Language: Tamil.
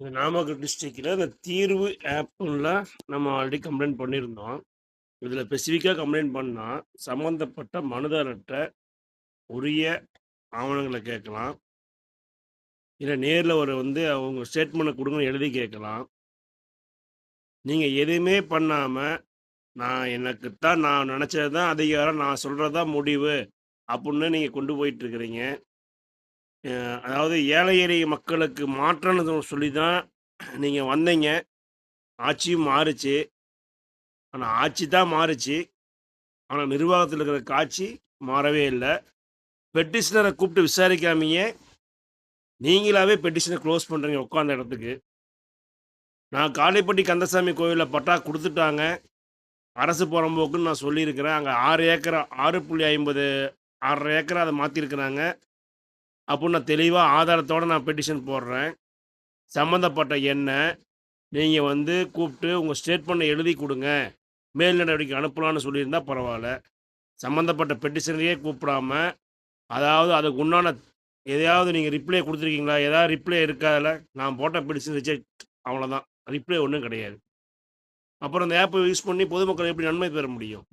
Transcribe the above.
இந்த நாமக்கல் டிஸ்ட்ரிக்ட்ல இந்த தீர்வு ஆப்புல நம்ம ஆல்ரெடி கம்ப்ளைண்ட் பண்ணியிருந்தோம். இதில ஸ்பெசிஃபிக்கா கம்ப்ளைண்ட் பண்ணா, சம்மந்தப்பட்ட மனுதாரர்ட்ட உரிய ஆவணங்கள கேட்கலாம். இல்ல நேர்ல ஒரு அவங்க ஸ்டேட்மெண்ட்ட குடுங்கன்னு எழுதி கேட்கலாம். நீங்க எதுவுமே பண்ணாம, நான் நெனச்சது தான் அதிகாரம், நான் சொல்றது தான் முடிவு அப்புட்ன்னு நீங்க கொண்டு போயிட்டுருக்கிறீங்க. அதாவது ஏழை எளிய மக்களுக்கு மாற்றம்னு சொல்லி தான் நீங்க வந்தீங்க. ஆட்சியும் மாறுச்சு. ஆனா ஆட்சி தான் மாறுச்சு. ஆனா நிர்வாகத்தில இருக்கிற காட்சி மாறவே இல்ல. பெட்டிஷனர கூப்பிட்டு விசாரிக்காமயே, நீங்களாவே பெட்டிஷன குளோஸ் பண்றீங்க உட்காந்த இடத்துக்கு. நான் காளிப்பட்டி கந்தசாமி கோவில்ல பட்டா குடுத்துட்டாங்க. அரசு புறம்போக்குன்னு நான் சொல்லியிருக்கிறேன். அங்க 6 ஏக்கரா 6.50 1/2 ஏக்கரா அத மாத்தியிருக்கிறாங்க. அப்புட்ன்னு நான் தெளிவா ஆதாரத்தோட நான் பெட்டிஷன் போடுறேன். சம்மந்தப்பட்ட எண்ண, நீங்க கூப்ட்டு உங்க ஸ்டேட்மெண்ட்ட எழுதி குடுங்க. மேல் நடவடிக்கை அனுப்பலான்னு சொல்லியிருந்தா பரவால்ல. சம்மந்தப்பட்ட பெட்டிஷனரையே கூப்பிடாம, அதாவது அதுக்கு உண்டான எதையாவது நீங்க ரிப்ளை குடுத்துருக்கீங்களா? ஏதாவது ரிப்ளை இருக்கா அதுல? நான் போட்ட பெட்டிஷன் ரிஜெக்ட் அவ்வளோதான். ரிப்ளை ஒண்ணும் கிடையாது. அப்புறம் அந்த ஆப்ப யூஸ் பண்ணி பொதுமக்கள் எப்படி நன்மை பெற முடியும்?